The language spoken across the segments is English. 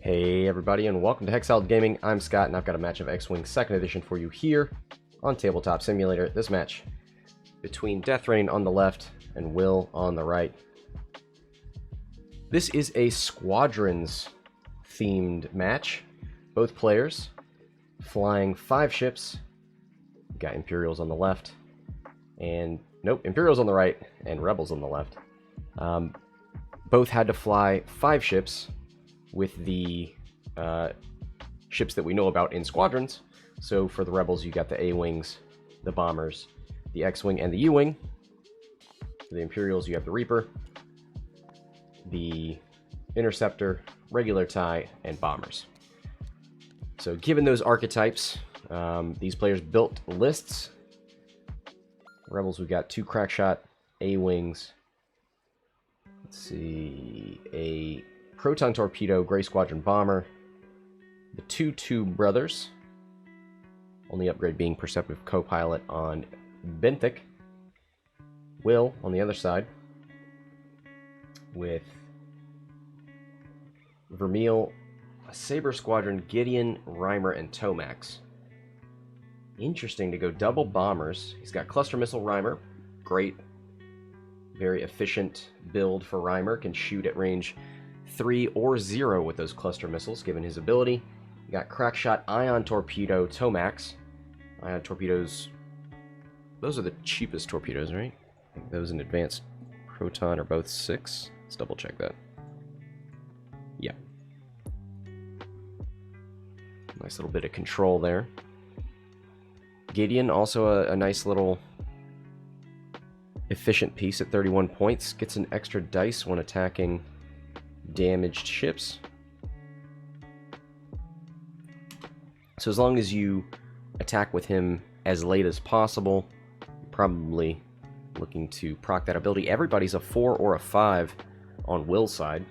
Hey everybody, and welcome to Hexiled Gaming. I'm Scott, and I've got a match of X-Wing 2nd Edition for you here on Tabletop Simulator. This match between Deathrain on the left and Will on the right. This is a Squadrons themed match. Both players flying 5 ships. We've got Imperials on the left, and nope, Imperials on the right and Rebels on the left. Both had to fly 5 ships with the ships that we know about in Squadrons. So for the Rebels, you got the A-Wings, the Bombers, the X-Wing, and the U-Wing. For the Imperials, you have the Reaper, the Interceptor, regular TIE, and Bombers. So given those archetypes, these players built lists. Rebels, we've got 2 Crackshot A-Wings. Let's see, a Proton Torpedo Gray Squadron Bomber, the 2 Brothers, only upgrade being Perceptive Co-Pilot on Benthic, Will on the other side, with Vermeil, a Saber Squadron, Gideon, Reimer, and Tomax. Interesting to go double bombers. He's got Cluster Missile Reimer, great, very efficient build for Reimer, can shoot at range 3 or 0 with those cluster missiles, given his ability. You got Crackshot, Ion Torpedo, Tomax. Ion torpedoes, those are the cheapest torpedoes, right? I think those and Advanced Proton are both 6. Let's double check that. Yeah. Nice little bit of control there. Gideon, also a nice little efficient piece at 31 points. Gets an extra dice when attacking damaged ships. So as long as you attack with him as late as possible, you're probably looking to proc that ability. Everybody's a 4 or a 5 on Will's side.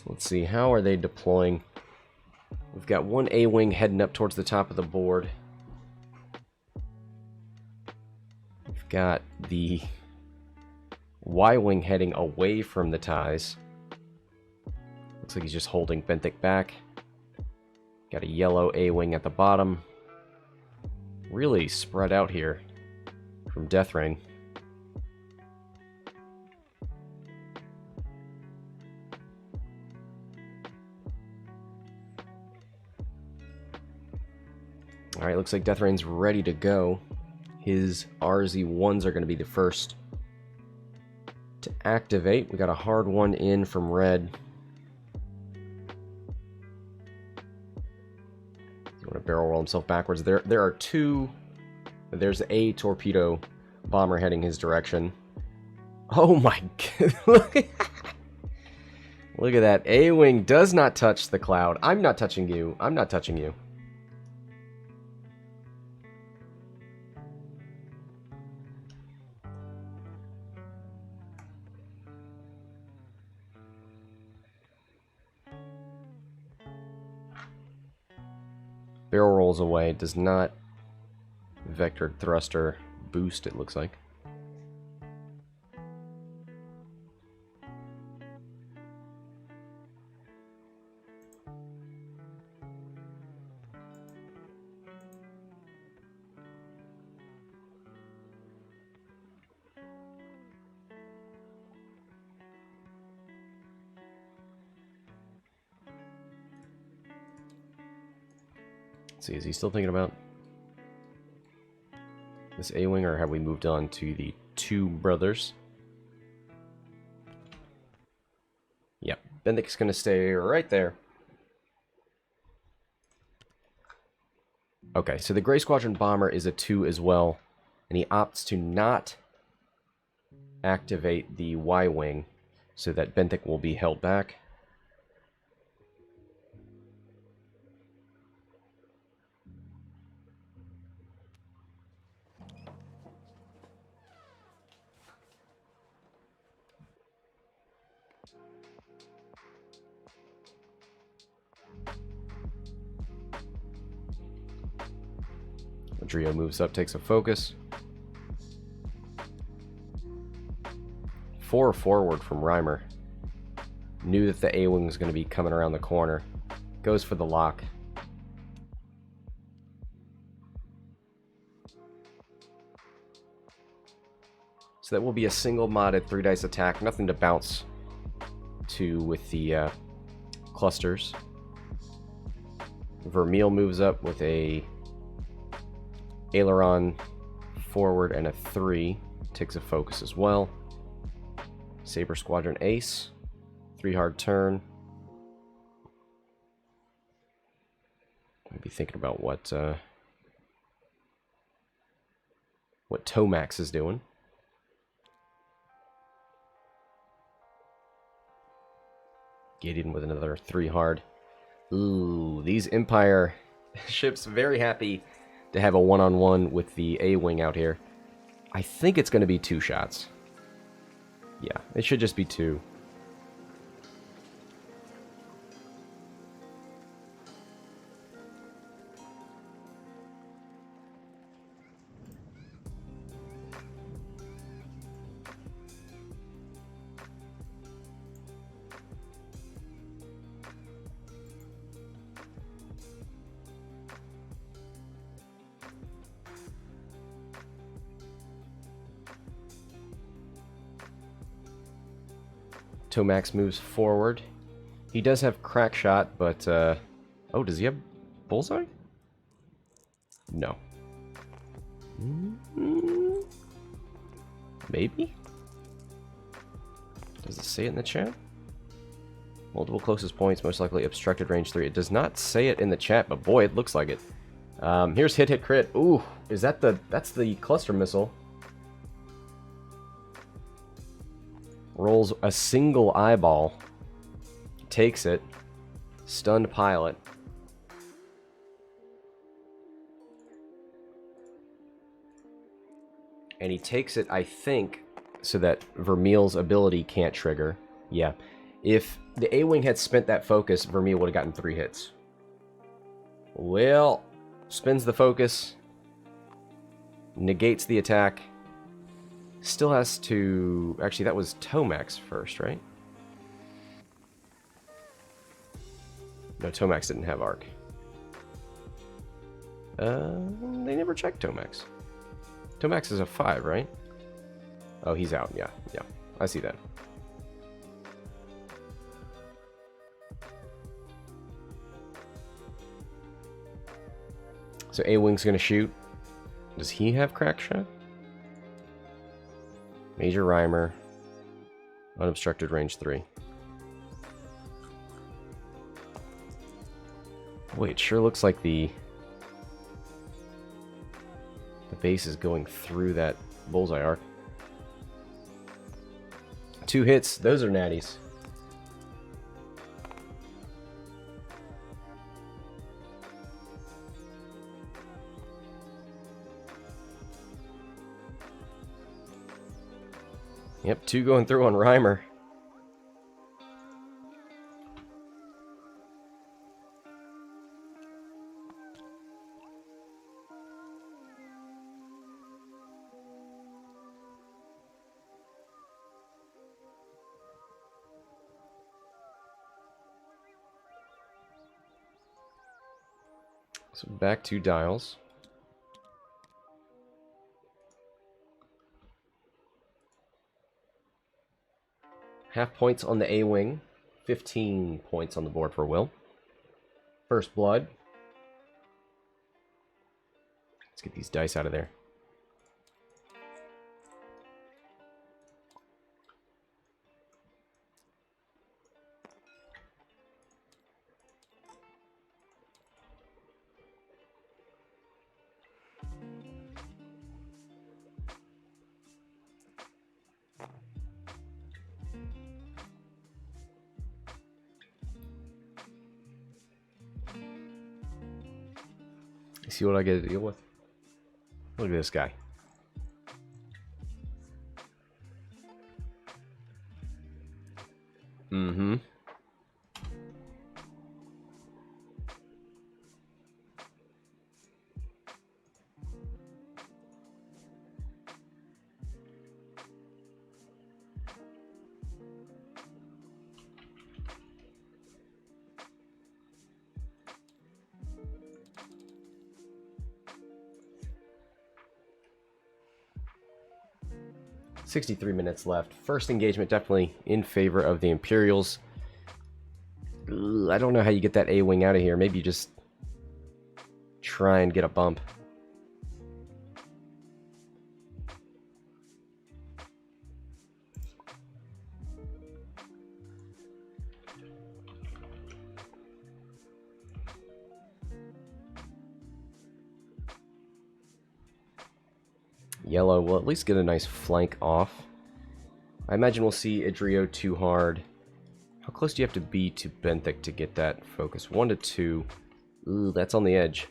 Let's see, how are they deploying? We've got one A-Wing heading up towards the top of the board. We've got the Y-Wing heading away from the ties. Looks like he's just holding Benthic back. Got a yellow A-Wing at the bottom. Really spread out here from Deathrain. Alright, looks like Deathrain's ready to go. His RZ-1s are going to be the first to activate. We got a hard one in from Red. He's going to barrel roll himself backwards. There are 2. There's a torpedo bomber heading his direction. Oh my god. Look at that. A-Wing does not touch the cloud. I'm not touching you. I'm not touching you. Barrel rolls away, does not vector thruster boost, it looks like. See, is he still thinking about this A-Wing, or have we moved on to the 2 Brothers? Yep, Benthic's going to stay right there. Okay, so the Gray Squadron Bomber is a 2 as well, and he opts to not activate the Y-Wing so that Benthic will be held back. Edrio moves up, takes a focus. 4 forward from Reimer. Knew that the A-Wing was going to be coming around the corner. Goes for the lock. So that will be a single modded 3 dice attack. Nothing to bounce to with the clusters. Vermeil moves up with a aileron forward and a 3. Takes a focus as well. Saber Squadron Ace. 3 hard turn. Maybe thinking about what Tomax is doing. Gideon with another 3 hard. Ooh, these Empire ships very happy to have a one-on-one with the A-Wing out here. I think it's going to be 2 shots. Yeah, it should just be 2. Tomax moves forward. He does have crack shot, but oh, does he have bullseye? No. Maybe? Does it say it in the chat? Multiple closest points, most likely obstructed range 3. It does not say it in the chat, but boy, it looks like it. Here's hit crit. Ooh, is that that's the cluster missile. Rolls a single eyeball, takes it, stunned pilot. And he takes it, I think, so that Vermeil's ability can't trigger. Yeah. If the A-Wing had spent that focus, Vermeil would have gotten 3 hits. Well, spins the focus, negates the attack. Still has to... Actually, that was Tomax first, right? No, Tomax didn't have arc. They never checked Tomax. Tomax is a 5, right? Oh, he's out. Yeah, yeah. I see that. So A-Wing's gonna shoot. Does he have crack shot? Major Reimer. Unobstructed range 3. Wait, it sure looks like the base is going through that bullseye arc. 2 hits, those are natties. Yep, 2 going through on Reimer. So back 2 dials. Half points on the A-Wing. 15 points on the board for Will. First blood. Let's get these dice out of there. See what I get to deal with? Look at this guy. Mm-hmm. 63 minutes left. First engagement definitely in favor of the Imperials. Ugh, I don't know how you get that A-wing out of here. Maybe you just try and get a bump. Yellow will at least get a nice flank off. I imagine we'll see Edrio too hard. How close do you have to be to Benthic to get that focus? 1 to 2. Ooh, that's on the edge.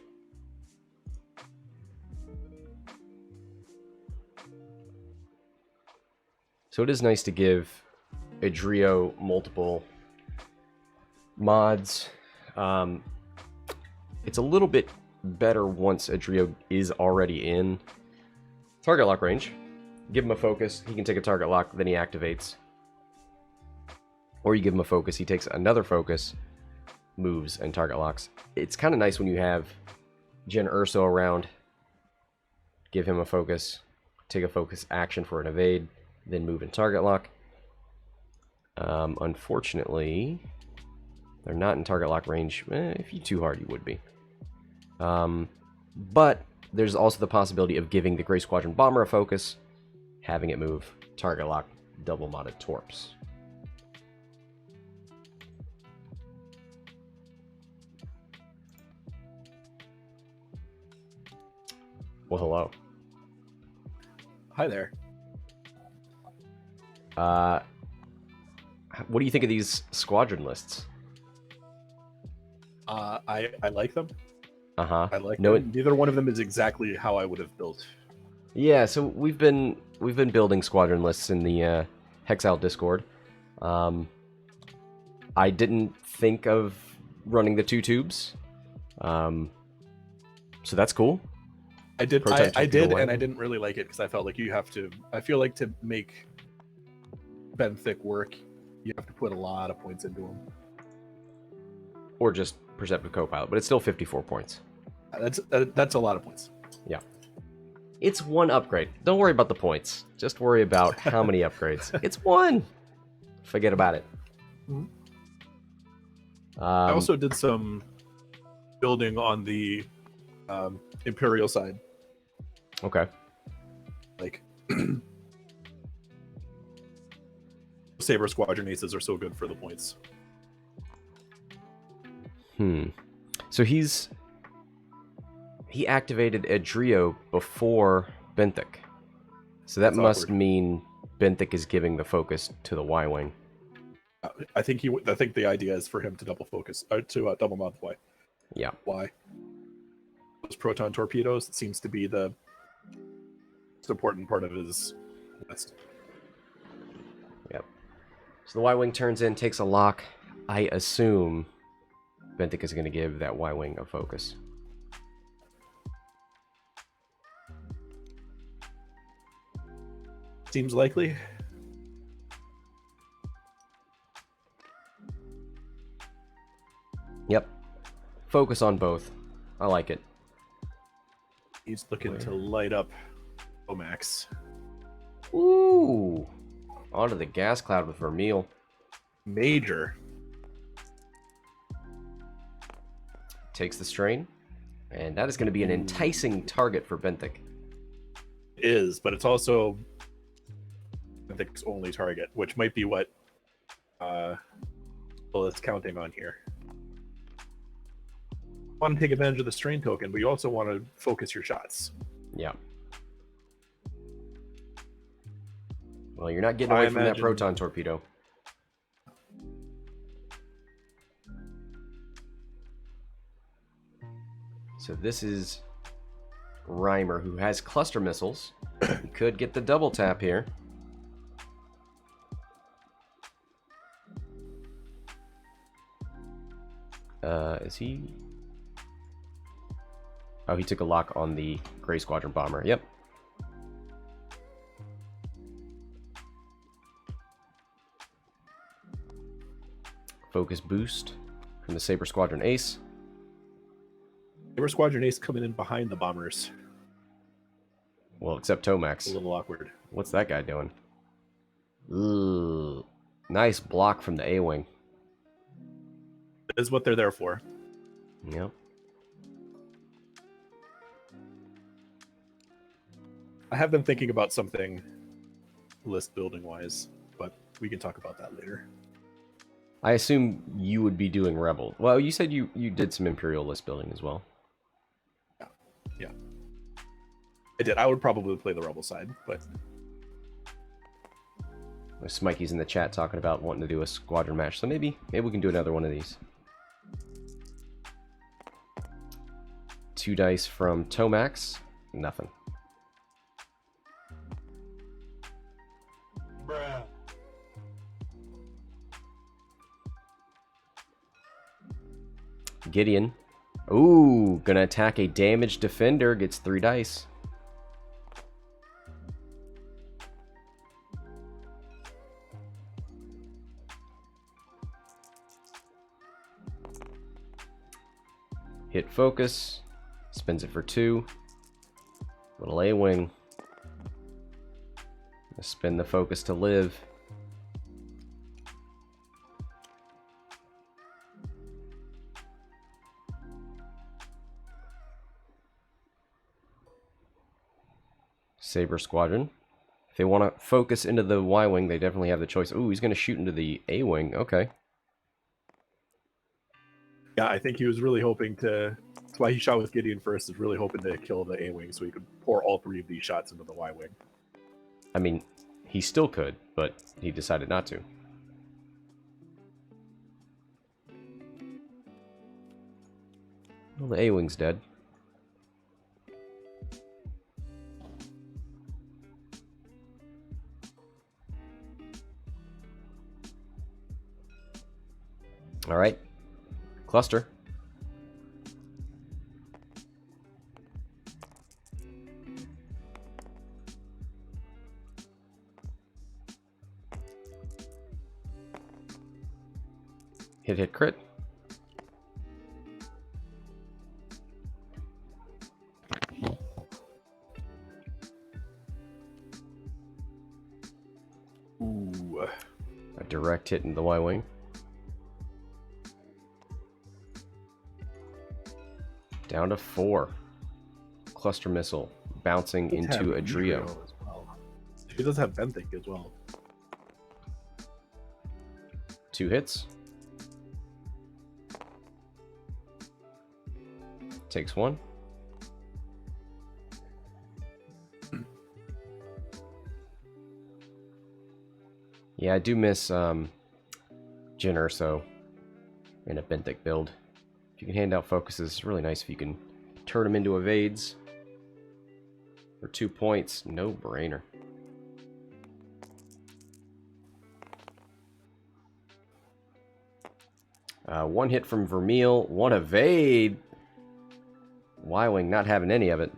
So it is nice to give Edrio multiple mods. It's a little bit better once Edrio is already in target lock range. Give him a focus, he can take a target lock, then he activates. Or you give him a focus, he takes another focus, moves, and target locks. It's kind of nice when you have Gen Urso around. Give him a focus, take a focus action for an evade, then move and target lock. Unfortunately, they're not in target lock range. If you too hard, you would be. But there's also the possibility of giving the Grey Squadron Bomber a focus, having it move, target lock, double modded torps. Well, hello. Hi there. What do you think of these squadron lists? I like them. Uh-huh. I like them. Neither one of them is exactly how I would have built. Yeah, so we've been building squadron lists in the Hexiled Discord. I didn't think of running the 2 tubes. So that's cool. I did, and I didn't really like it because I felt like you have to. I feel like to make Benthic work, you have to put a lot of points into him. Or just Perceptive Copilot, but it's still 54 points. That's a lot of points. Yeah. It's 1 upgrade. Don't worry about the points. Just worry about how many upgrades. It's 1! Forget about it. I also did some building on the Imperial side. Okay. Like, Saber Squadron Aces are so good for the points. So he activated Edrio before Benthic. So that must mean Benthic is giving the focus to the Y-wing. I think the idea is for him to double focus, to double mod the Y. Yeah. Why? Those proton torpedoes, it seems to be the most important part of his list. Yep. So the Y-wing turns in, takes a lock. I assume Benthic is going to give that Y-wing a focus. Seems likely. Yep. Focus on both. I like it. He's looking to light up Tomax. Ooh. Onto the gas cloud with Vermeil. Major. Takes the strain. And that is going to be an enticing target for Benthic. It is, but it's also Benthic's only target, which might be what it's counting on here. You want to take advantage of the strain token, but you also want to focus your shots. Yeah. Well, you're not getting away from that proton torpedo. So this is Reimer, who has cluster missiles. He could get the double tap here. Is he... Oh, he took a lock on the Grey Squadron Bomber. Yep. Focus boost from the Saber Squadron Ace. Saber Squadron Ace coming in behind the bombers. Well, except Tomax. A little awkward. What's that guy doing? Ooh. Nice block from the A-Wing. Is what they're there for. Yep. I have been thinking about something list building wise, but we can talk about that later. I assume you would be doing Rebel. Well, you said you did some Imperial list building as well. Yeah. I did. I would probably play the Rebel side, but... Smikey's in the chat talking about wanting to do a Squadron match, so maybe we can do another one of these. 2 dice from Tomax. Nothing. Bruh. Gideon. Ooh, gonna attack a damaged defender. Gets 3 dice. Hit focus. Spins it for 2. Little A-Wing. Spin the focus to live. Saber Squadron. If they want to focus into the Y-Wing, they definitely have the choice. Ooh, he's going to shoot into the A-Wing. Okay. Yeah, I think he was really hoping to... That's why he shot with Gideon first, is really hoping to kill the A-Wing so he could pour all 3 of these shots into the Y-Wing. I mean, he still could, but he decided not to. Well, the A-Wing's dead. All right. Cluster. Hit crit. Ooh. A direct hit into the Y-Wing. Down to 4. Cluster missile bouncing into Edrio. As well. He does have Benthic as well. 2 hits. Takes 1. Yeah, I do miss Jin Urso in a Benthic build. If you can hand out focuses, it's really nice if you can turn them into evades. For 2 points, no brainer. One hit from Vermeil, 1 evade. Y-Wing not having any of it.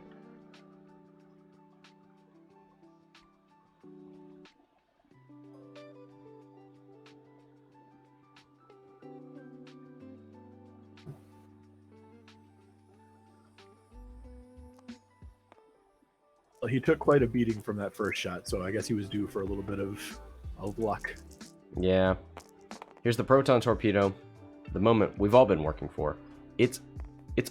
Well, he took quite a beating from that first shot, so I guess he was due for a little bit of luck. Yeah. Here's the proton torpedo. The moment we've all been working for. It's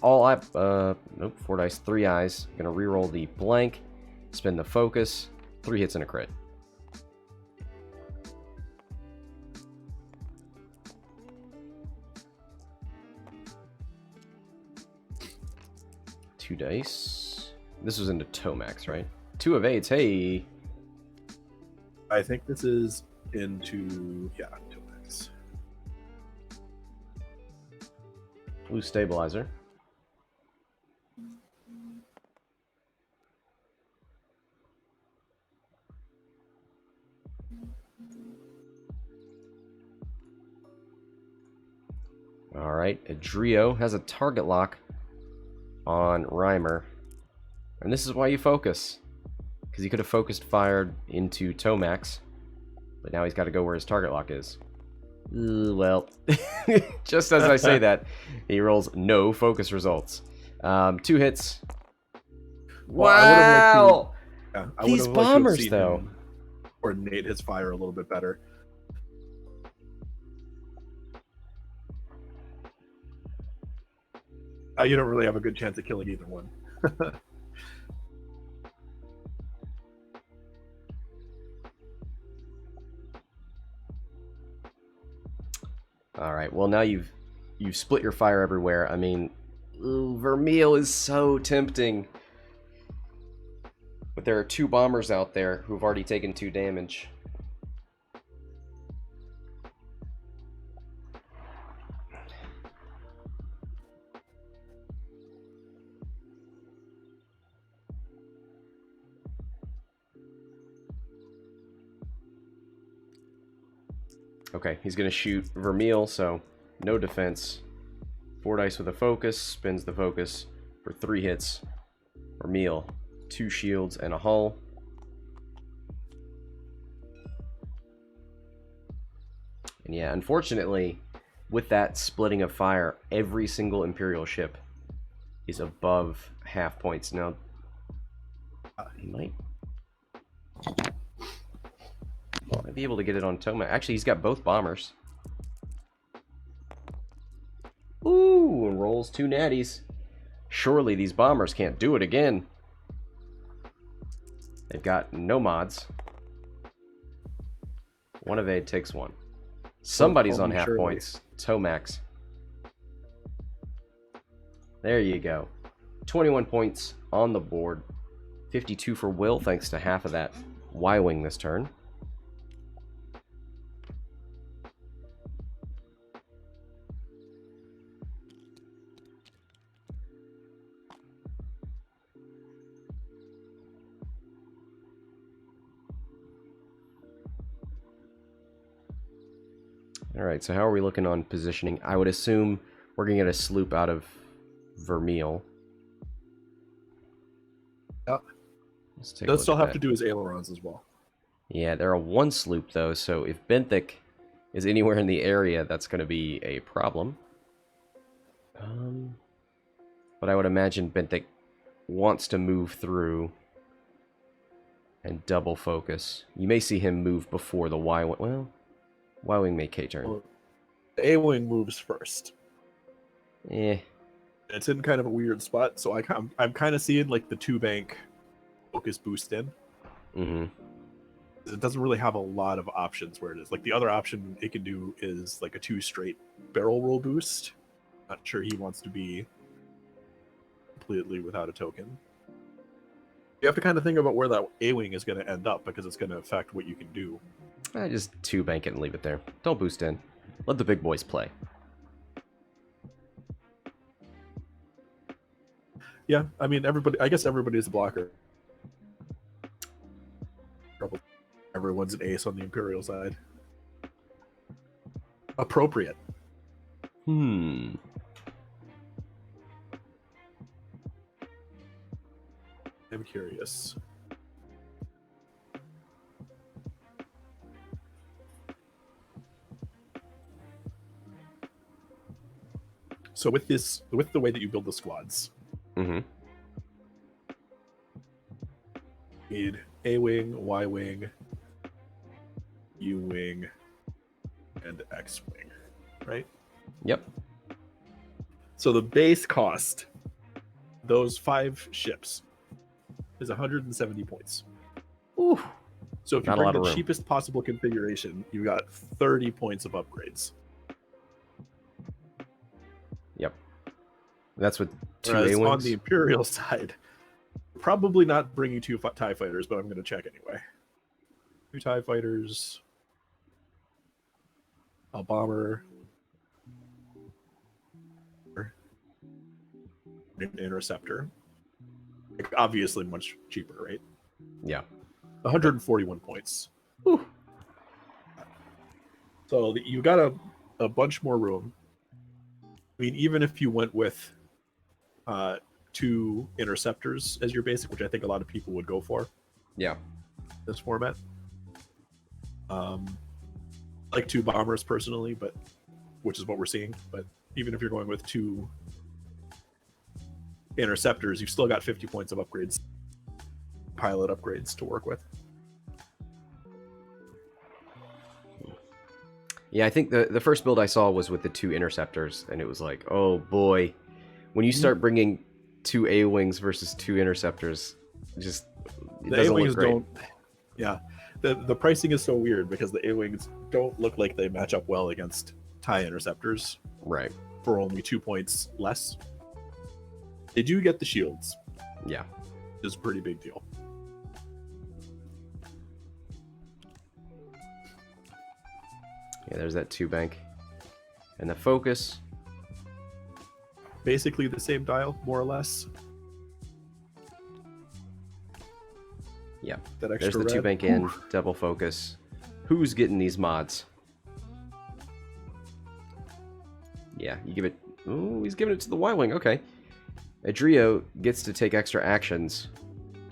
all up. Nope, 4 dice, 3 eyes. Gonna reroll the blank, spin the focus, 3 hits and a crit. Two dice. This was into Tomax, right? 2 evades. Hey. I think this is into Tomax. Blue stabilizer. All right, Edrio has a target lock on Reimer. And this is why you focus. Because he could have focused fired into Tomax. But now he's got to go where his target lock is. Well, just as I say that, he rolls no focus results. 2 hits. Well, Wow! I These bombers, though. coordinate his fire a little bit better. You don't really have a good chance of killing either one. All right. Well, now you've split your fire everywhere. I mean, Vermeil is so tempting. But there are 2 bombers out there who've already taken 2 damage. Okay, he's going to shoot Vermeil, so no defense. 4 dice with a focus, spins the focus for 3 hits. Vermeil, 2 shields and a hull. And yeah, unfortunately, with that splitting of fire, every single Imperial ship is above half points. Now, he might be able to get it on Tomax. Actually, he's got both bombers. Ooh, and rolls 2 natties. Surely these bombers can't do it again. They've got no mods. One evade takes 1. Somebody's on half points. Tomax. There you go. 21 points on the board. 52 for Will, thanks to half of that Y-Wing this turn. Alright, so how are we looking on positioning? I would assume we're going to get a sloop out of Vermeil. Yeah. They'll still have to do his ailerons as well. Yeah, they're a 1 sloop, though, so if Benthic is anywhere in the area, that's going to be a problem. But I would imagine Benthic wants to move through and double focus. You may see him move before the Y-Wing. Well, Y-Wing make K-turn. Well, the A-Wing moves first. Eh. It's in kind of a weird spot, so I'm kind of seeing like the 2-bank focus boost in. Mm-hmm. It doesn't really have a lot of options where it is. Like the other option it can do is like a 2 straight barrel roll boost. Not sure he wants to be completely without a token. You have to kind of think about where that A-Wing is going to end up because it's going to affect what you can do. I just 2-bank it and leave it there. Don't boost in. Let the big boys play. Yeah, I mean, I guess everybody's a blocker. Everyone's an ace on the Imperial side. Appropriate. I'm curious. So with the way that you build the squads, mm-hmm. you need A-Wing, Y-Wing, U-Wing, and X-Wing, right? Yep. So the base cost, those 5 ships, is 170 points. Ooh. So if you bring the cheapest possible configuration, you got 30 points of upgrades. Yep. That's with 2 Whereas A-Wings. on the Imperial side, probably not bringing 2 TIE fighters, but I'm going to check anyway. 2 TIE fighters, a bomber, an interceptor. Like, obviously much cheaper, right? Yeah. 141 points. Whew. So you got a bunch more room. I mean, even if you went with 2 interceptors as your basic, which I think a lot of people would go for. Yeah. This format. Like 2 bombers personally, but which is what we're seeing. But even if you're going with 2 interceptors, you've still got 50 points of upgrades, pilot upgrades to work with. Yeah, I think the first build I saw was with the 2 interceptors, and it was like, oh boy. When you start bringing 2 A-Wings versus 2 interceptors, it The doesn't A-Wings look great. don't... Yeah. The pricing is so weird because the A-Wings don't look like they match up well against TIE interceptors Right. for only 2 points less. They do get the shields. Yeah. Which is a pretty big deal. Yeah, there's that 2 bank. And the focus. Basically the same dial, more or less. Yeah. That extra There's the 2 red. bank in, double focus. Who's getting these mods? Yeah, you give it... Ooh, he's giving it to the Y-Wing, okay. Edrio gets to take extra actions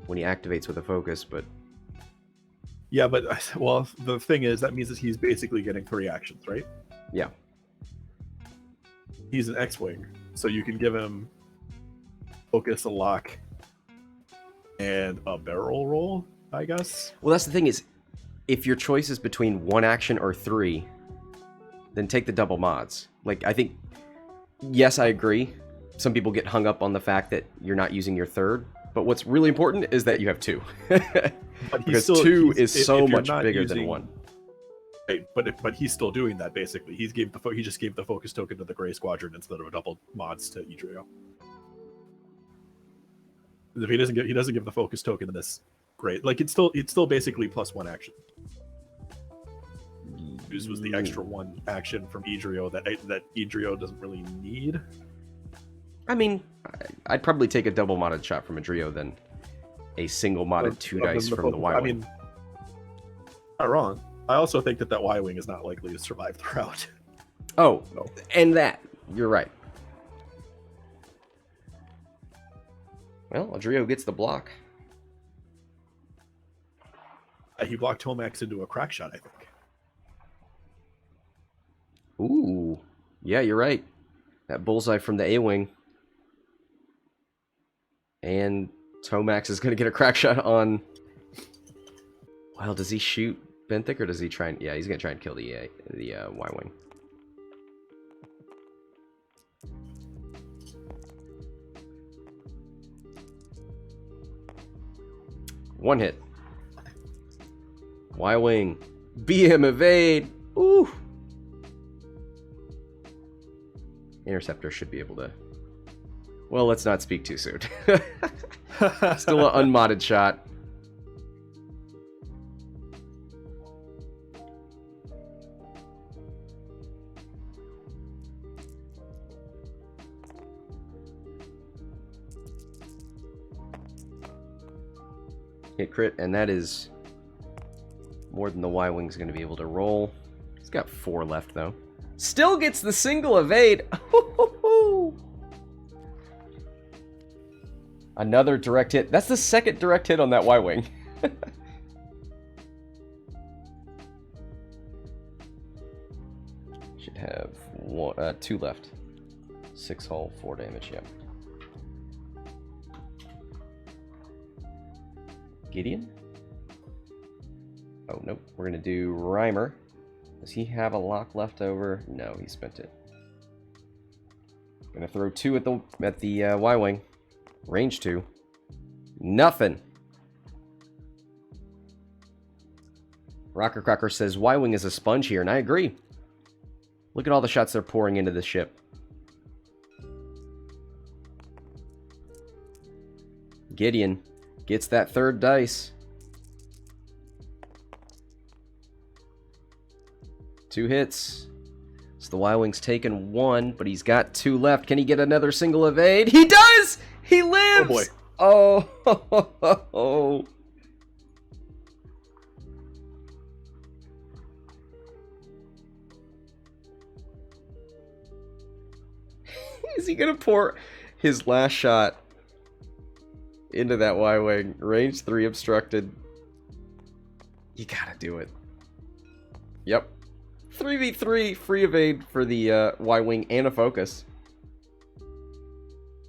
when he activates with a focus, but... Yeah, but, well, the thing is, that means that he's basically getting 3 actions, right? Yeah. He's an X-Wing, so you can give him focus, a lock, and a barrel roll, I guess. Well, that's the thing is, if your choice is between 1 action or 3, then take the double mods. Like, I think, yes, I agree. Some people get hung up on the fact that you're not using your 3rd, but what's really important is that you have 2. Because 2 is so much bigger than 1. Right, but he's still doing that basically. He just gave the focus token to the Gray Squadron instead of a double mods to Edrio. If he doesn't give the focus token to this, great. Like it's still basically +1 action. This was the extra 1 action from Edrio that Edrio doesn't really need. I mean, I'd probably take a double modded shot from Edrio than a single modded 2 dice from the Y-Wing. I mean, not wrong. I also think that Y-Wing is not likely to survive the route. Oh, No. And that. You're right. Well, Edrio gets the block. He blocked Tomax into a crack shot, I think. Ooh. Yeah, you're right. That bullseye from the A-Wing. And Tomax is going to get a crack shot on... Well, does he shoot Benthic or does he try and... Yeah, he's going to try and kill the Y-Wing. One hit. Y-Wing. BM evade. Ooh. Interceptor should be able to... Well, let's not speak too soon. Still an unmodded shot. Hit crit, and that is more than the Y-Wing's going to be able to roll. He's got 4 left, though. Still gets the single evade. Another direct hit. That's the second direct hit on that Y-Wing. Should have 2 left. 6 hull, 4 damage, yeah. Gideon? Oh, nope. We're going to do Reimer. Does he have a lock left over? No, he spent it. Going to throw 2 at the Y-Wing. Range 2. Nothing. Rocker Crocker says Y-Wing is a sponge here, and I agree. Look at all the shots they're pouring into this ship. Gideon gets that 3rd dice. 2 hits. So the Y-Wing's taken 1, but he's got 2 left. Can he get another single evade? He does! He lives! Oh boy. Oh. Is he gonna pour his last shot into that Y-Wing? Range 3 obstructed. You gotta do it. Yep. 3v3 free evade for the Y-Wing and a focus.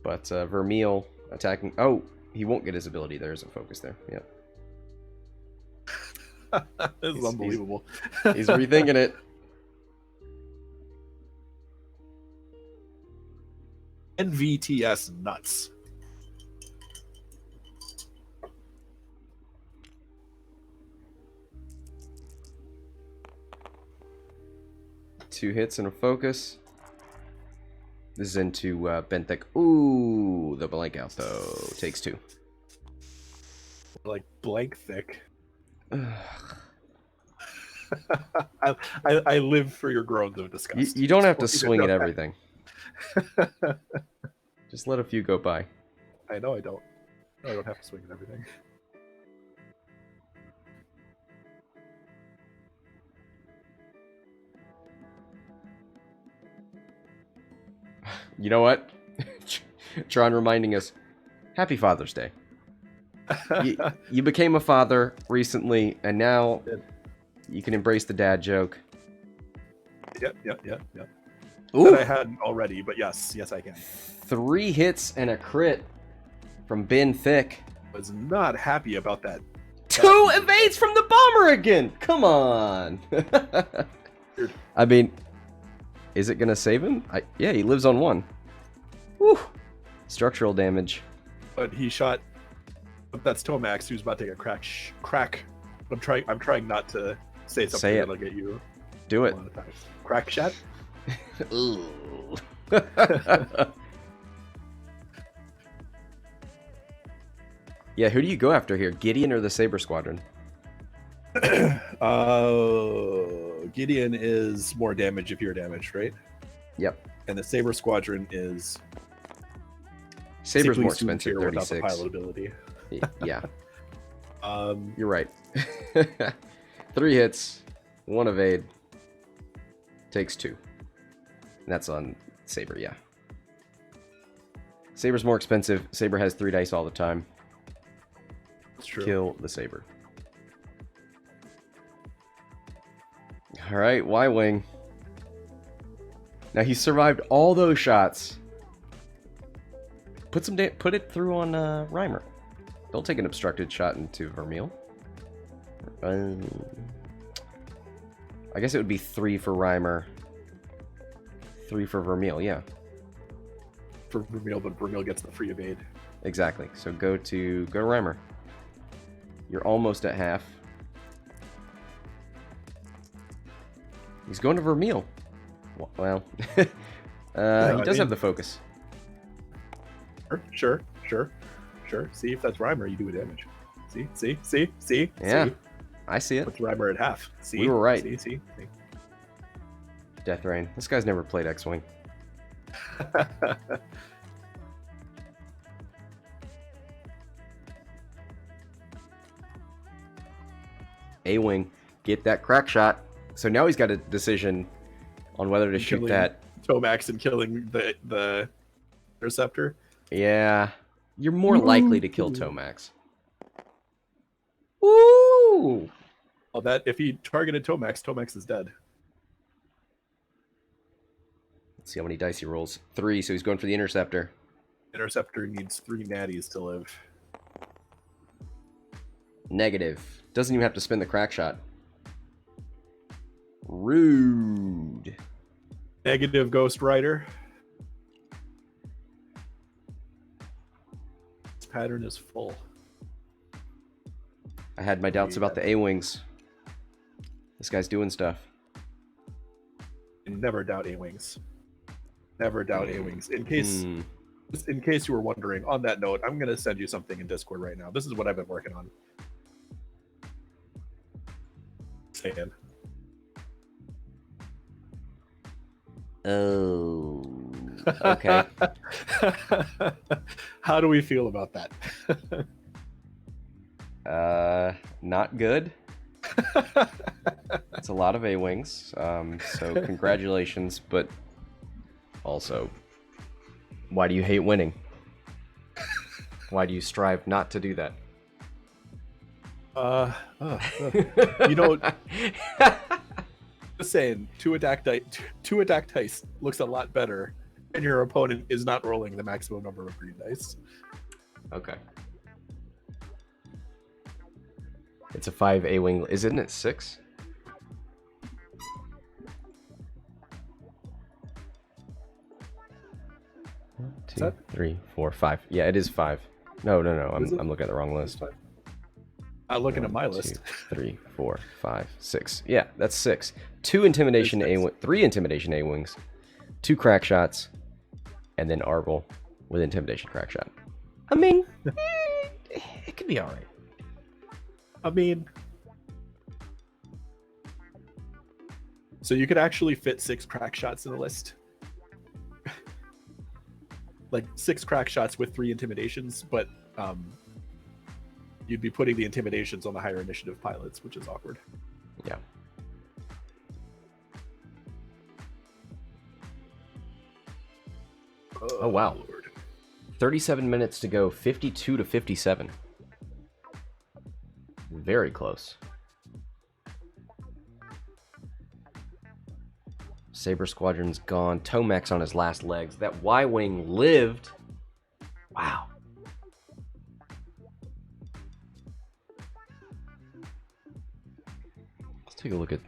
But Vermeil attacking... Oh, he won't get his ability. There's a focus there. Yep. This is unbelievable. He's rethinking it. NVTS nuts. Two hits and a focus. This is into Benthic. Ooh, the blank out though. Takes 2. Like blank thick. I live for your groans of disgust. You don't have to swing at everything. Just let a few go by. I know I don't. No, I don't have to swing at everything. You know what? Tron reminding us, Happy Father's Day. You became a father recently, and now you can embrace the dad joke. Yep. Ooh. That I hadn't already, but yes, I can. 3 hits and a crit from Benthic. Was not happy about that. 2 evades from the bomber again! Come on! I mean, is it gonna save him? Yeah, he lives on 1. Woo! Structural damage. But he shot. That's Tomax, who's about to get crack. I'm trying not to say something that'll get you. Do it. A lot of times. Crack shot. Ooh. Yeah, who do you go after here? Gideon or the Saber Squadron? Gideon is more damage if you're damaged, right? Yep. And the Saber Squadron is Saber's more expensive, 36. The pilot ability. Yeah. You're right. 3 hits, 1 evade, takes 2. And that's on Saber, yeah. Saber's more expensive. Saber has 3 dice all the time. That's true. Kill the Saber. Alright, Y-Wing. Now he survived all those shots. Put it through on Reimer. Don't take an obstructed shot into Vermeil. I guess it would be 3 for Reimer. 3 for Vermeil, yeah. For Vermeil, but Vermeil gets the free evade. Exactly. So go to Reimer. You're almost at half. He's going to Vermeil. Well, he does have the focus. Sure. See if that's Reimer, you do a damage. See? Yeah, see? I see it. Puts Reimer at half. See? We were right. See. Deathrain. This guy's never played X-Wing. A-Wing, get that crack shot. So now he's got a decision on whether to shoot that. Tomax and killing the interceptor. Yeah. You're more likely to kill Tomax. Woo! Oh, that if he targeted Tomax is dead. Let's see how many dice he rolls. 3, so he's going for the interceptor. Interceptor needs 3 natties to live. Negative. Doesn't even have to spin the crack shot. Rude. Negative Ghost Rider. This pattern is full. I had my doubts about the A-Wings. This guy's doing stuff. And never doubt A-Wings. Never doubt A-Wings. In case you were wondering, on that note, I'm going to send you something in Discord right now. This is what I've been working on. Saying. Oh. Okay. How do we feel about that? Not good. It's a lot of A-Wings. So congratulations, but also, why do you hate winning? Why do you strive not to do that? You know, just saying, two attack dice looks a lot better, and your opponent is not rolling the maximum number of green dice. Okay. It's a 5 A-Wing. Isn't it 6? 2, that? 3, 4, 5. Yeah, it is 5. No. I'm looking at the wrong list. I'm looking 1, at my 2, list. 3, 4, 5, 6. Yeah, that's 6. 2 intimidation A, 3 intimidation A wings, 2 crack shots, and then Arvel with intimidation crack shot. I mean, it could be all right. I mean, so you could actually fit 6 crack shots in the list. Like 6 crack shots with 3 intimidations, but you'd be putting the intimidations on the higher initiative pilots, which is awkward. Yeah. Oh, wow. Lord. 37 minutes to go, 52 to 57. Very close. Saber Squadron's gone. Tomax on his last legs. That Y-Wing lived. Wow. Let's take a look at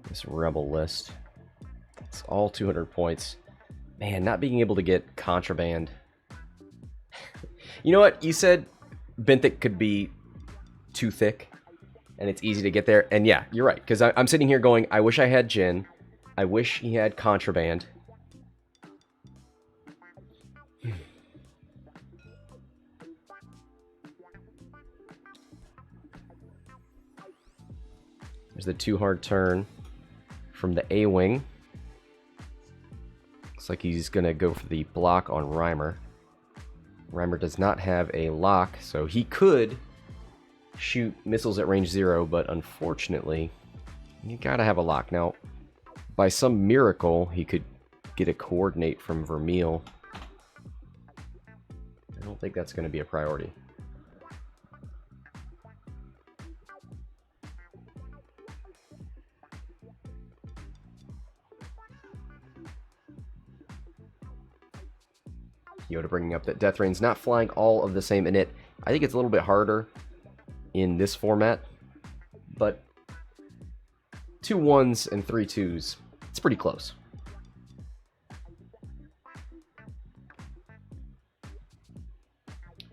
this Rebel list. It's all 200 points. Man, not being able to get contraband. You know what? You said Benthic could be too thick, and it's easy to get there. And yeah, you're right. Because I'm sitting here going, I wish I had Jin. I wish he had contraband. There's the 2-hard turn from the A-Wing. Looks like he's going to go for the block on Reimer. Reimer does not have a lock, so he could shoot missiles at range 0, but unfortunately, you gotta have a lock. Now, by some miracle, he could get a coordinate from Vermeil. I don't think that's going to be a priority. Yoda bringing up that Deathrain's not flying all of the same init. I think it's a little bit harder in this format, but 2 1s and 3 2s, it's pretty close.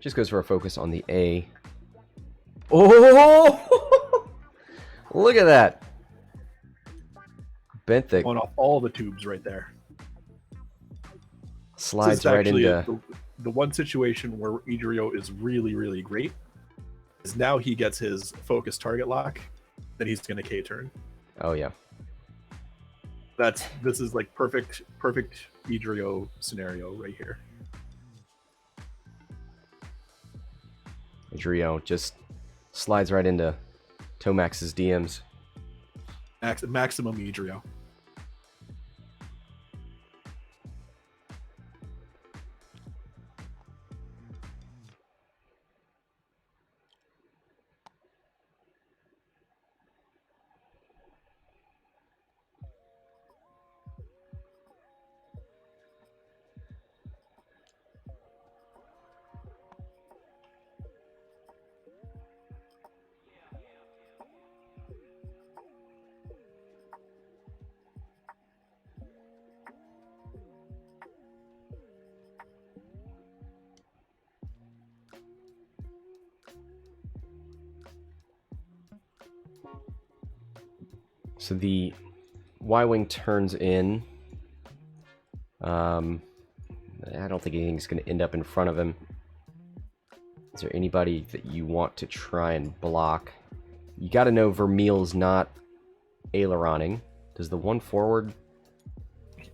Just goes for a focus on the A. Oh! Look at that. Benthic On off all the tubes right there. Slides right into... The one situation where Edrio is really, really great is now he gets his focus target lock, then he's going to K-turn. Oh, yeah. This is like perfect Edrio scenario right here. Edrio just slides right into Tomax's DMs. Maximum Edrio. So the Y-Wing turns in. I don't think anything's going to end up in front of him. Is there anybody that you want to try and block? You got to know Vermeil's not aileroning. Does the one forward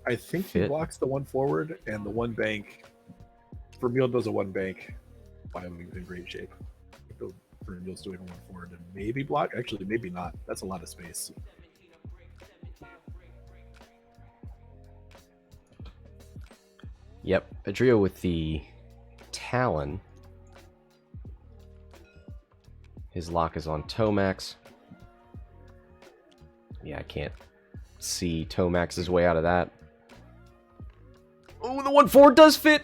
I think fit? He blocks the one forward and the one bank. Vermeil does a one bank. Y-Wing's in great shape. Vermeil's doing a one forward and maybe block. Actually, maybe not. That's a lot of space. Yep, Edrio with the Talon. His lock is on Tomax. Yeah, I can't see Tomax's way out of that. Oh, the 1-4 does fit!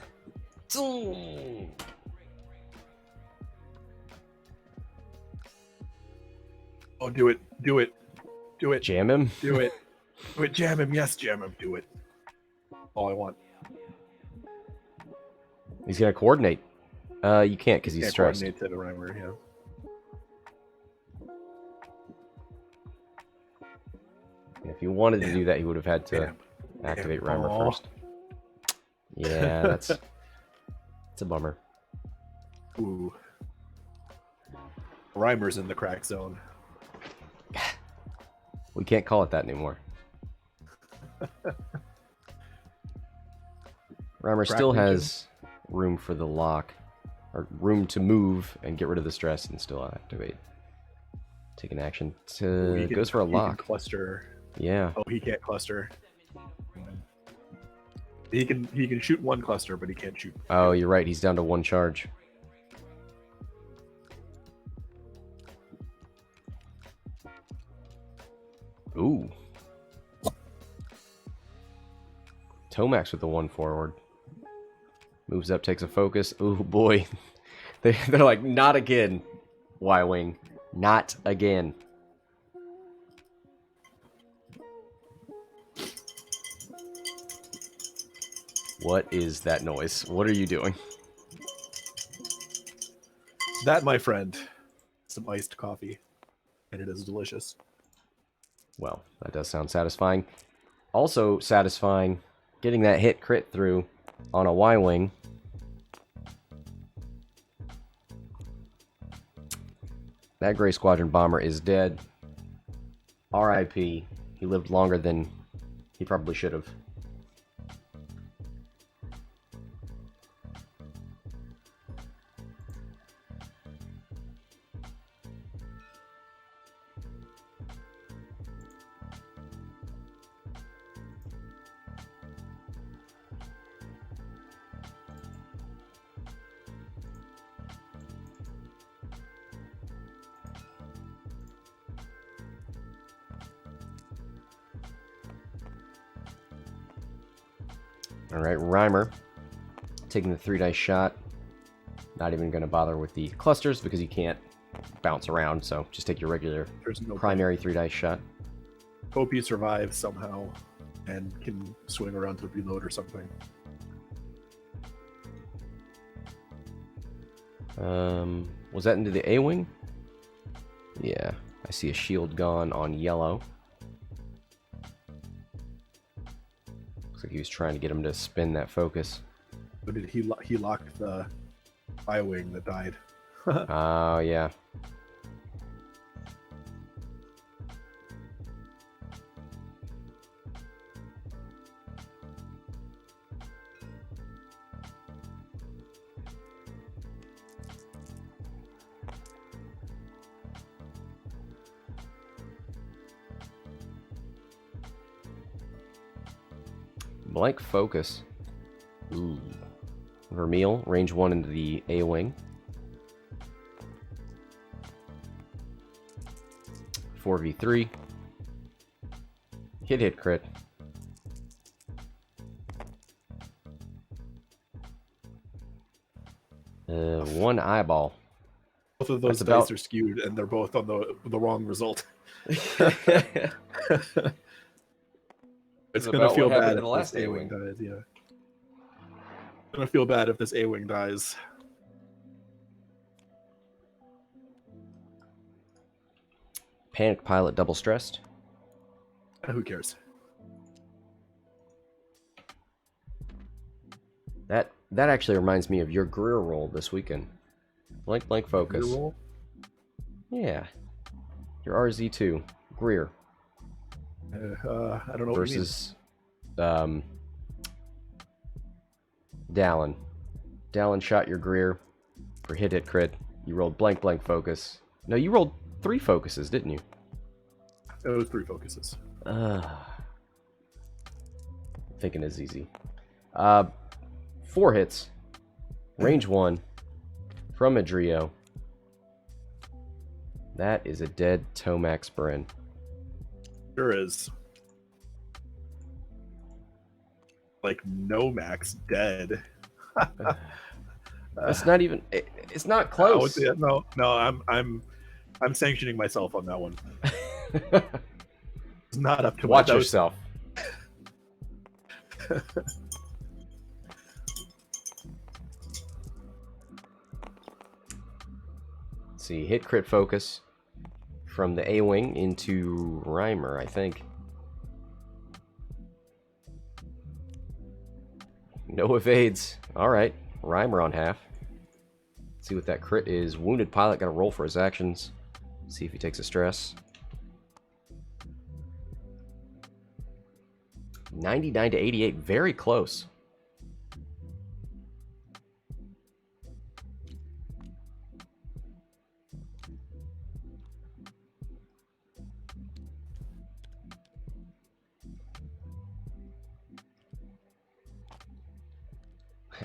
Oh, do it. Do it. Do it. jam him? Do it. Do it. Jam him. Yes, jam him. Do it. All I want. He's gonna coordinate. You can't because he's Can't stressed. coordinate to the Reimer, yeah. If he wanted to do that, he would have had to Damn. activate Damn. Reimer Aw. first. Yeah, that's a bummer. Ooh. Reimer's in the crack zone. We can't call it that anymore. Reimer still has room for the lock, or room to move and get rid of the stress and still activate. Take an action to goes for a He lock. can cluster. Yeah. Oh, he can't cluster. He can shoot one cluster, but he can't shoot. Oh, you're right. He's down to one charge. Ooh. Tomax with the one forward. Moves up, takes a focus. Ooh, boy. They're like, not again, Y-Wing. Not again. What is that noise? What are you doing? That, my friend, some iced coffee, and it is delicious. Well, that does sound satisfying. Also satisfying, getting that hit crit through on a Y-Wing. That Gray Squadron bomber is dead. R.I.P. He lived longer than he probably should have. Alright, Reimer taking the 3-dice shot. Not even going to bother with the clusters because you can't bounce around, so just take your regular There's no primary 3-dice shot. Hope he survives somehow and can swing around to reload or something. Was that into the A-Wing? Yeah, I see a shield gone on yellow. Looks like he was trying to get him to spin that focus. But did he locked the I-Wing that died? Oh, yeah. Blank focus. Ooh. Vermeil, range 1 into the A-Wing. 4v3. Hit crit. One eyeball. Both of those That's dice about- are skewed, and they're both on the wrong result. It's gonna about feel what happened bad to if the last this A-Wing A-Wing. dies. Yeah, it's gonna feel bad if this A-Wing dies. Panic pilot double stressed. Who cares? That actually reminds me of your Greer roll this weekend. Blank focus. Your roll? Yeah. Your RZ2. Greer. I don't know Versus Dallin. Dallin shot your Greer for hit crit. You rolled blank focus. No, you rolled 3 focuses, didn't you? what you mean. It was 3 focuses. Thinking is easy. 4 hits. Range 1. From Edrio. That is a dead Tomax Bren. Sure is. Like Nomax dead. That's not even. It's not close. No, I'm sanctioning myself on that one. It's not up to Watch my yourself. see, hit crit focus from the A-Wing into Reimer, I think. No evades. Alright, Reimer on half. Let's see what that crit is. Wounded pilot, gotta roll for his actions. See if he takes a stress. 99 to 88, very close.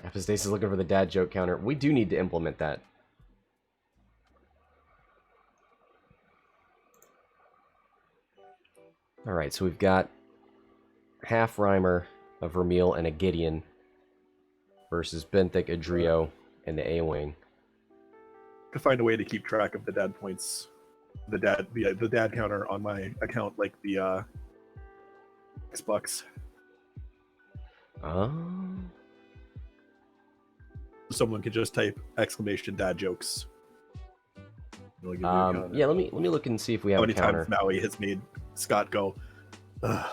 Apostasy is looking for the dad joke counter. We do need to implement that. Alright, so we've got half Reimer, a Vermeil, and a Gideon versus Benthic, Edrio, and the A-Wing. To find a way to keep track of the dad points, the dad counter on my account, like the Xbox. Someone could just type exclamation dad jokes. Yeah, let me look and see if we have how a many counter. times Maui has made Scott go, ugh.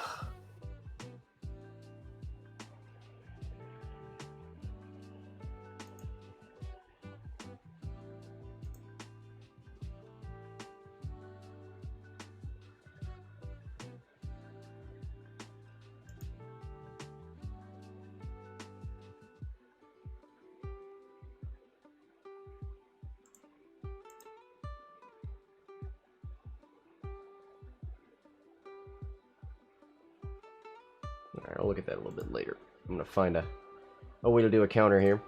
Alright, I'll look at that a little bit later. I'm gonna find a way to do a counter here.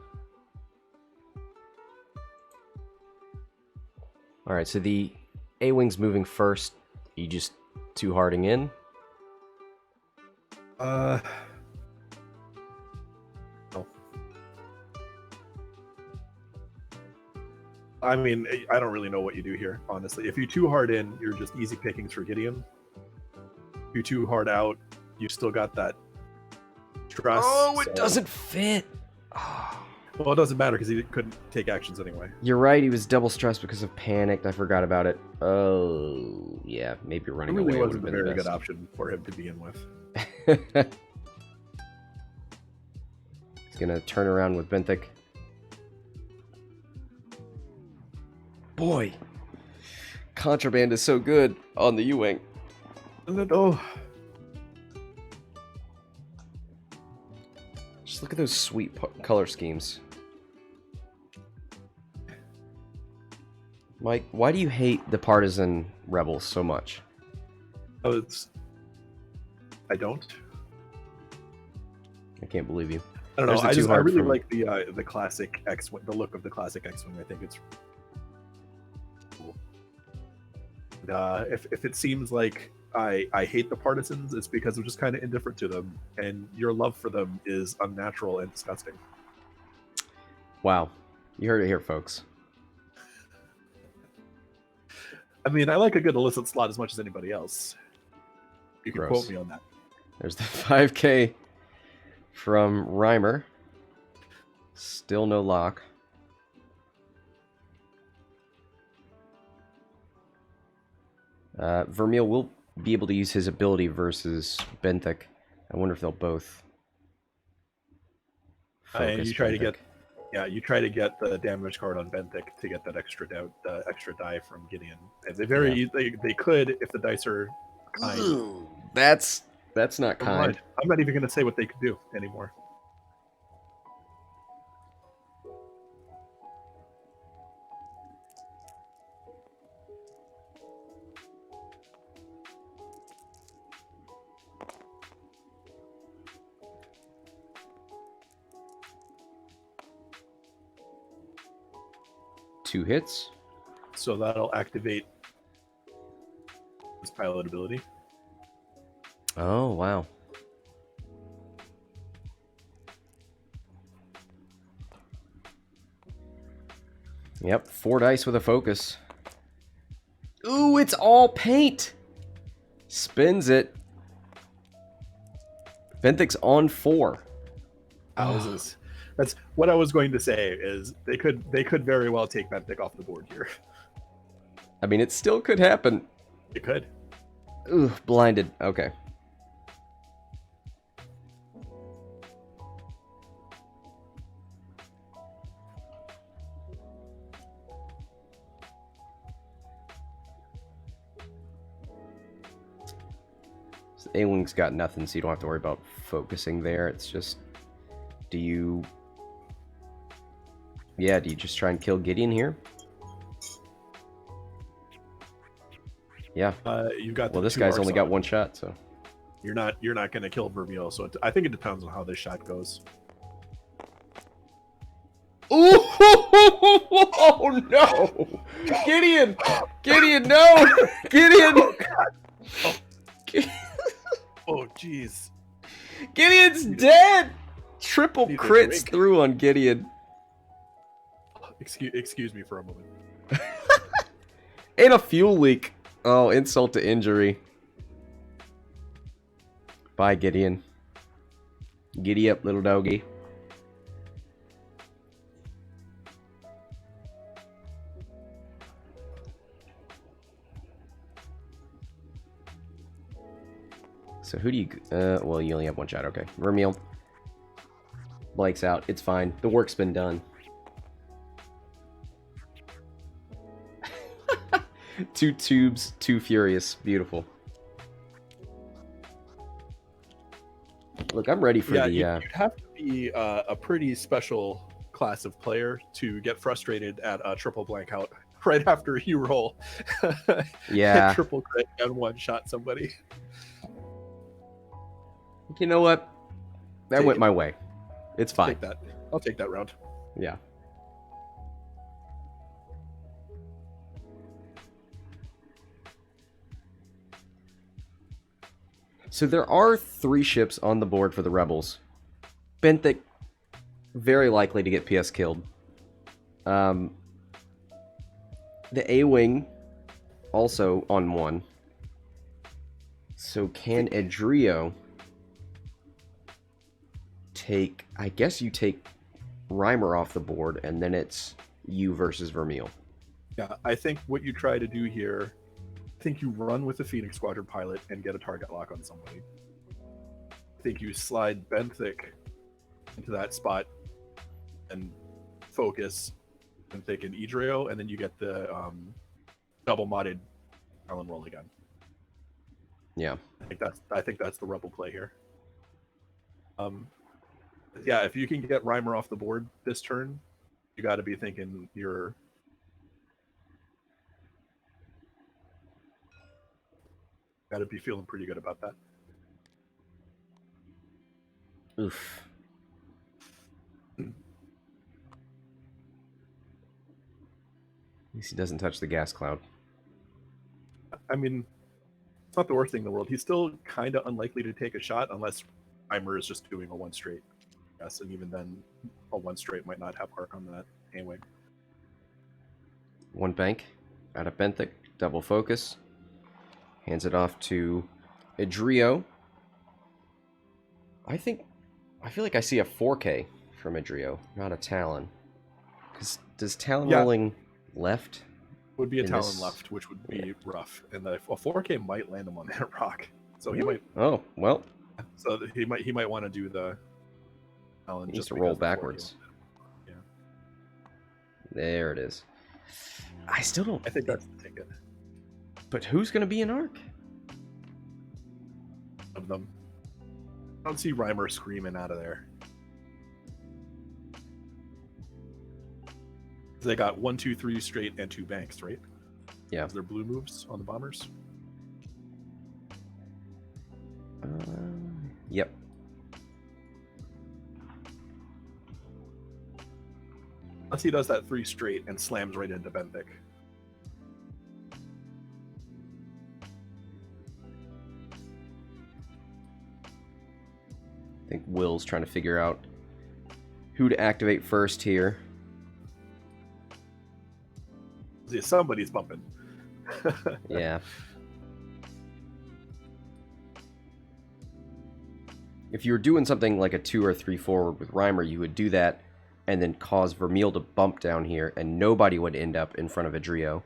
Alright, so the A-Wing's moving first. You just two-harding in? No. I mean, I don't really know what you do here, honestly. If you too hard in, you're just easy pickings for Gideon. If you too hard out, you still got that stress. Oh, it doesn't fit! Well, it doesn't matter because he couldn't take actions anyway. You're right, he was double stressed because of panicked. I forgot about it. Oh, yeah, maybe It running really away wasn't would a have been very the good option for him to begin with. best. He's gonna turn around with Benthic. Boy, Contraband is so good on the U-Wing. Oh, Just look at those sweet color schemes. Mike, why do you hate the partisan rebels so much? I don't. I can't believe you. I don't know. There's the I two-hard really from- like the classic X-Wing, the look of the classic X-Wing. I think it's cool. If it seems like I hate the partisans, it's because I'm just kind of indifferent to them, and your love for them is unnatural and disgusting. Wow, you heard it here, folks. I mean, I like a good illicit slot as much as anybody else. You can Gross. quote me on that. There's the 5K from Reimer. Still no lock. Vermeil will be able to use his ability versus Benthic. I wonder if they'll both And focus you try to Benthic. you try to get the damage card on Benthic to get that extra die from Gideon. And they could if the dice are kind. Ooh, that's not Never kind. mind. I'm not even going to say what they could do anymore. Two hits. So that'll activate his pilot ability. Oh, wow. Yep, 4 dice with a focus. Ooh, it's all paint! Spins it. Benthic's on 4. Houses. That's what I was going to say. Is they could very well take Benthic off the board here. I mean, it still could happen. It could. Ooh, blinded. Okay. So A-Wing's got nothing, so you don't have to worry about focusing there. It's just, do you just try and kill Gideon here? Yeah. You got. Well, this guy's only got one shot, so you're not going to kill Vermeil. So I think it depends on how this shot goes. Ooh! Oh no! Gideon! Gideon, no! Gideon! Oh God! Oh jeez! Gideon's dead! Triple crits through on Gideon. Excuse me for a moment. And a fuel leak. Oh, insult to injury. Bye, Gideon. Giddy up, little doggy. So who do you... well, you only have one shot. Okay. Vermeil. Blake's out. It's fine. The work's been done. 2 tubes, 2 furious. Beautiful. Look, I'm ready for the... You'd have to be a pretty special class of player to get frustrated at a triple blank out right after you roll. Yeah. Triple crit and one-shot somebody. You know what? That went my way. It's fine. I'll take that round. Yeah. So there are 3 ships on the board for the Rebels. Benthic, very likely to get PS killed. The A-Wing, also on 1. So can Edrio take... I guess you take Reimer off the board, and then it's you versus Vermeil. Yeah, I think what you try to do here... I think you run with the Phoenix Squadron pilot and get a target lock on somebody. I think you slide Benthic into that spot and focus Benthic and Edrio, and then you get the double modded Allen roll again. Yeah, I think that's the Rebel play here. Yeah, if you can get Reimer off the board this turn, you got to be thinking you're. Got to be feeling pretty good about that. Oof. At least he doesn't touch the gas cloud. I mean, it's not the worst thing in the world. He's still kind of unlikely to take a shot unless Reimer is just doing a 1 straight. Yes, and even then, a 1 straight might not have arc on that anyway. 1 bank out of Benthic, double focus. Hands it off to Edrio. I feel like I see a 4K from Edrio, not a Talon. Because does Talon rolling left? Would be a Talon left, which would be rough. And a 4K might land him on that rock. So he might. Oh, well. So he might want to do the Talon just to roll backwards. Yeah. There it is. I still don't. I think that's the ticket. But who's going to be in Arc? Of them. I don't see Reimer screaming out of there. They got 1, 2, 3 straight and 2 banks, right? Yeah. They're blue moves on the bombers. Yep. Unless he does that 3 straight and slams right into Benthic. I think Will's trying to figure out who to activate first here. See, somebody's bumping. Yeah. If you were doing something like a 2 or 3 forward with Reimer, you would do that and then cause Vermeil to bump down here, and nobody would end up in front of Edrio.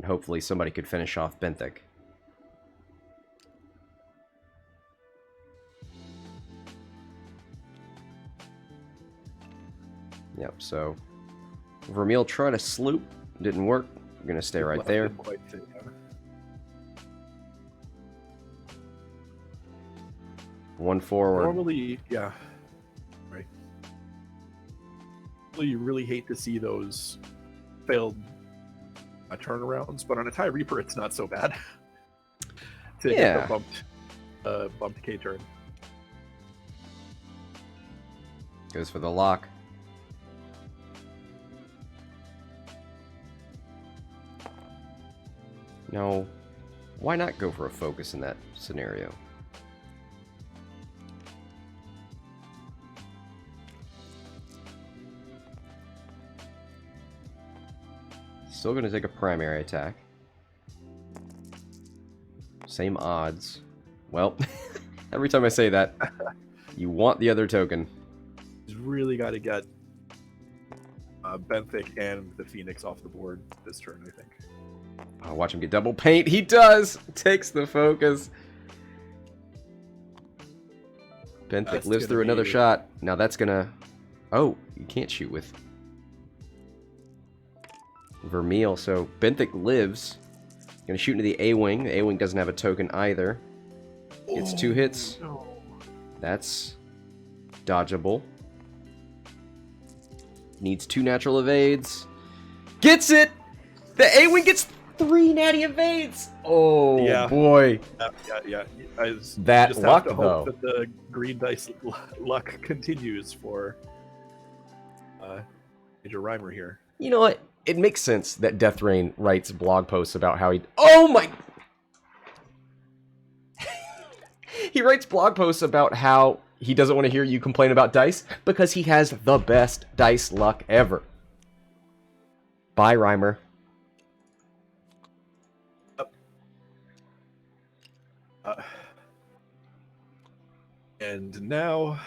And hopefully somebody could finish off Benthic. Yep, so Vermeil tried a sloop, didn't work. I'm gonna stay right there. One forward. Normally, yeah. Right. You really hate to see those failed turnarounds, but on a TIE Reaper, it's not so bad. To Yeah. get the bumped K turn. Goes for the lock. No, why not go for a focus in that scenario? Still going to take a primary attack. Same odds. Well, every time I say that, you want the other token. He's really got to get Benthic and the Phoenix off the board this turn, I think. Oh, watch him get double paint. He does! Takes the focus. Benthic lives through another shot. Now that's gonna... Oh, you can't shoot with Vermeil, so Benthic lives. Gonna shoot into the A-Wing. The A-Wing doesn't have a token either. Gets 2 hits. No. That's dodgeable. Needs 2 natural evades. Gets it! The A-Wing gets 3 natty evades! Oh, yeah. Boy. Yeah. That just luck, have to though. hope that the green dice luck continues for Major Reimer here. You know what? It makes sense that Deathrain writes blog posts about how he... Oh my... He writes blog posts about how he doesn't want to hear you complain about dice because he has the best dice luck ever. Bye, Reimer. And now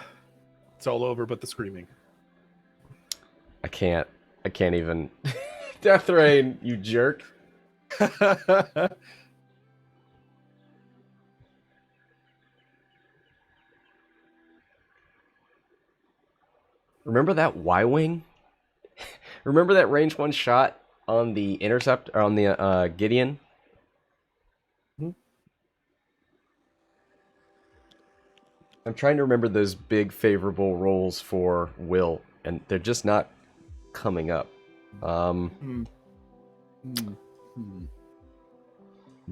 it's all over but the screaming. I can't even. Deathrain, you jerk. Remember that Y-Wing? Remember that range 1 shot on the intercept, or on the Gideon? I'm trying to remember those big favorable rolls for Will, and they're just not coming up.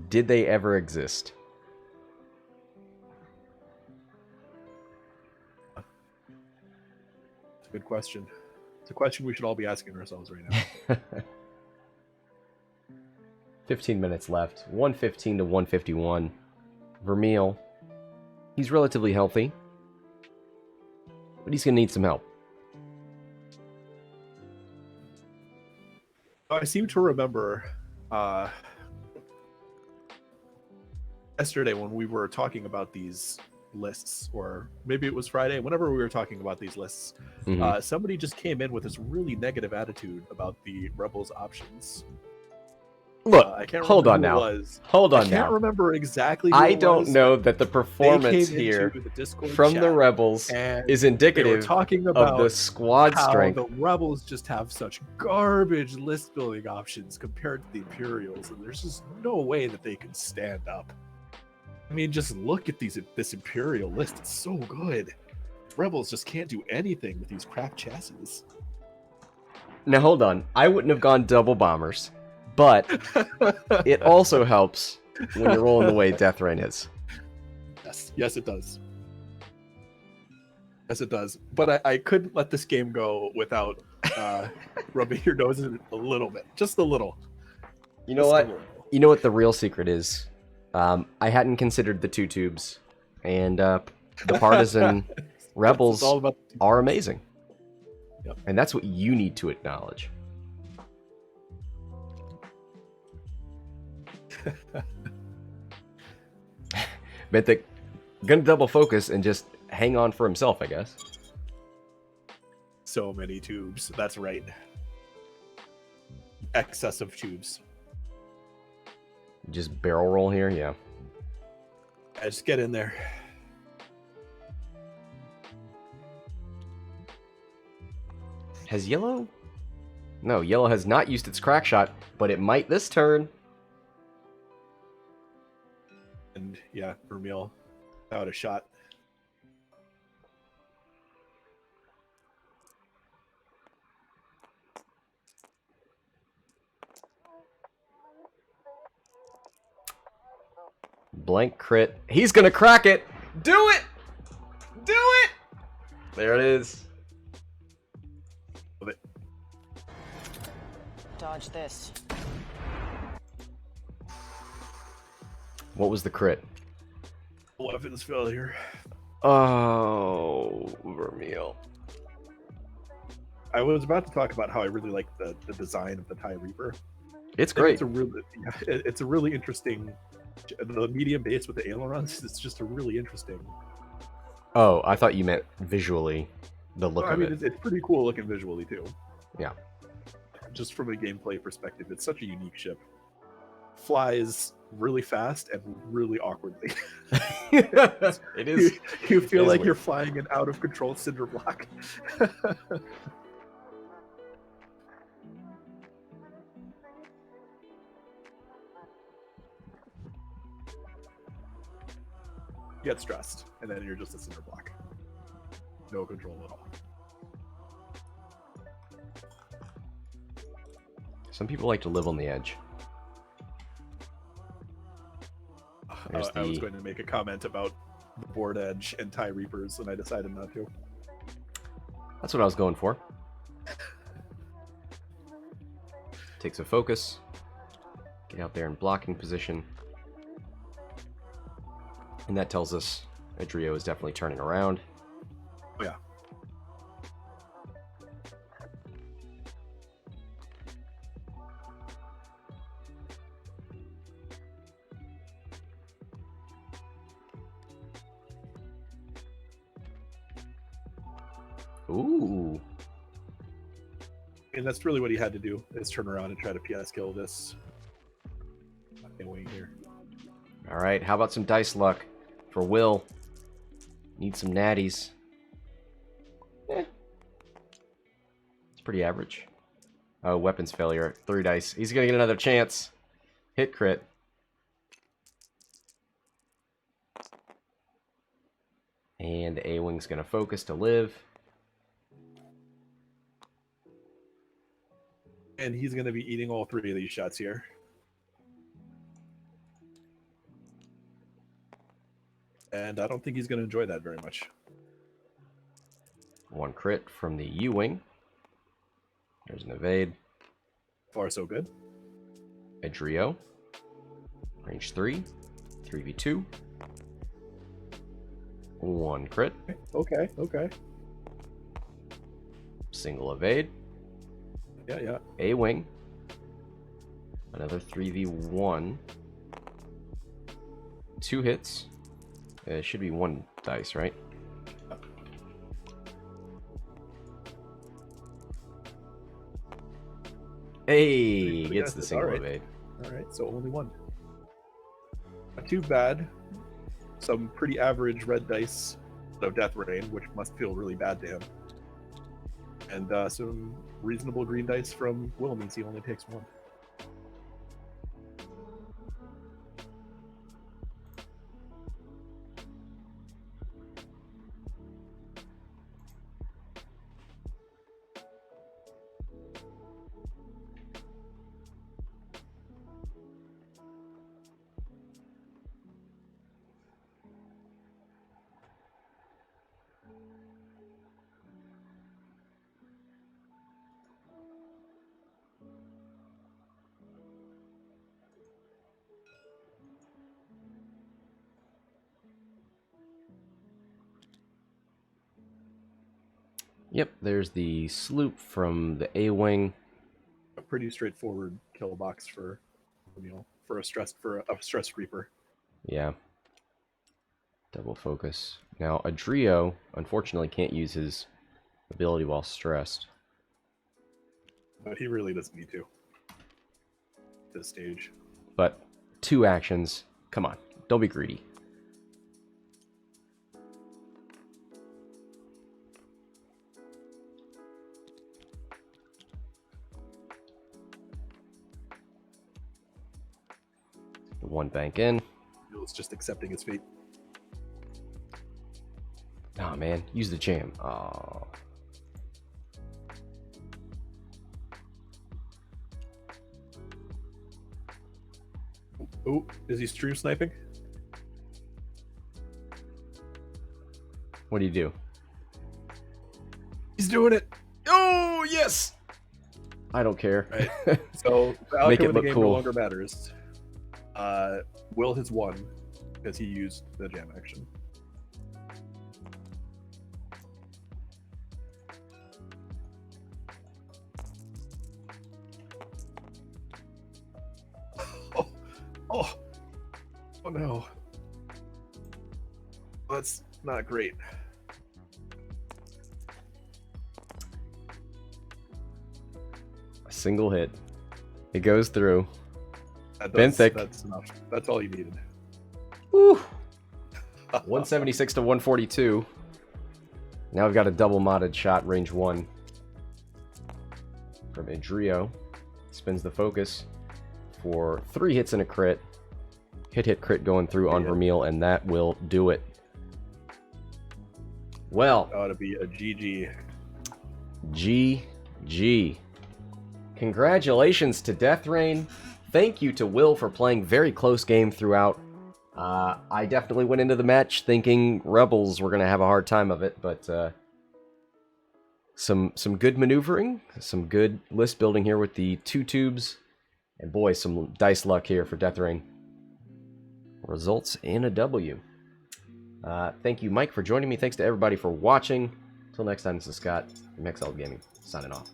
Did they ever exist? It's a good question. It's a question we should all be asking ourselves right now. 15 minutes left. 115 to 151. Vermeil. He's relatively healthy, but he's going to need some help. I seem to remember yesterday when we were talking about these lists, or maybe it was Friday, whenever we were talking about these lists, somebody just came in with this really negative attitude about the Rebels options. Look, I can't hold on remember now. who it was. Hold on I can't now. remember exactly who I it don't was. know that the performance They came here into the Discord from chat the Rebels and is they were indicative talking of about the squad how strength. the Rebels just have such garbage list building options compared to the Imperials, and there's just no way that they can stand up. I mean, just look at this Imperial list; it's so good. Rebels just can't do anything with these crap chassis. Now hold on, I wouldn't have gone double bombers, but it also helps when you're rolling the way Deathrain is. Yes, it does. Yes, it does. But I couldn't let this game go without rubbing your nose in it a little bit, just a little. You know what? You know what the real secret is? I hadn't considered the 2 tubes, and the partisan rebels are amazing. Yep. And that's what you need to acknowledge. Benthic gonna double focus and just hang on for himself, I guess. So many tubes. That's right. Excessive tubes. Just barrel roll here, yeah. I just get in there. Has yellow? No, yellow has not used its crack shot, but it might this turn. And yeah, Vermeil out a shot. Blank crit. He's gonna crack it! Do it! Do it! There it is. Love it. Dodge this. What was the crit? Weapons failure. Oh, Vermeil. I was about to talk about how I really like the design of the TIE Reaper. It's great. It's a really interesting. The medium base with the ailerons. It's just a really interesting. Oh, I thought you meant visually, the look I of mean, it. it's pretty cool looking visually too. Yeah. Just from a gameplay perspective, it's such a unique ship. Flies really fast and really awkwardly. It is. You feel is like weird. you're flying an out of control cinder block. You get stressed, and then you're just a cinder block. No control at all. Some people like to live on the edge. There's I was the- going to make a comment about the board edge and TIE Reapers, and I decided not to. That's what I was going for. Takes a focus. Get out there in blocking position. And that tells us Edrio is definitely turning around. Oh yeah. Ooh. And that's really what he had to do, is turn around and try to PS kill this wing here. All right, how about some dice luck for Will? Need some natties. It's pretty average. Oh, weapons failure. 3 dice. He's gonna get another chance. Hit crit. And the A-Wing's gonna focus to live. And he's going to be eating all 3 of these shots here. And I don't think he's going to enjoy that very much. 1 crit from the U-Wing. There's an evade. Far so good. Edrio. Range 3. 3v2. 1 crit. Okay. Single evade. Yeah. A-Wing. Another 3v1. 2 hits. It should be 1 dice, right? Hey, gets the single evade. All right, so only 1. Not too bad. Some pretty average red dice of Deathrain, which must feel really bad to him. And some reasonable green dice from Will means he only takes 1. Yep, there's the sloop from the A-Wing. A pretty straightforward kill box for a stressed Reaper. Yeah. Double focus. Now, Edrio, unfortunately, can't use his ability while stressed. But he really doesn't need to. At this stage. But 2 actions. Come on, don't be greedy. One bank in. It's just accepting his fate. Oh man, use the jam. Oh. Oh, is he stream sniping? What do you do? He's doing it. Oh yes. I don't care. Right. So the Make outcome it of the look game cool. no longer matters. Will has won because he used the jam action. Oh no. That's not great. A single hit. It goes through. Benthic. Benthic. That's enough. That's all you needed. Woo! 176 to 142. Now we've got a double modded shot, range 1. From Edrio. Spins the focus for 3 hits and a crit. Hit, crit going through on Vermeil, and that will do it. Well. That ought to be a GG. GG. Congratulations to Deathrain. Thank you to Will for playing very close game throughout. I definitely went into the match thinking Rebels were going to have a hard time of it, but some good maneuvering, some good list building here with the 2 tubes, and boy, some dice luck here for Deathrain. Results in a W. Thank you, Mike, for joining me. Thanks to everybody for watching. Until next time, this is Scott from Hexiled Gaming, signing off.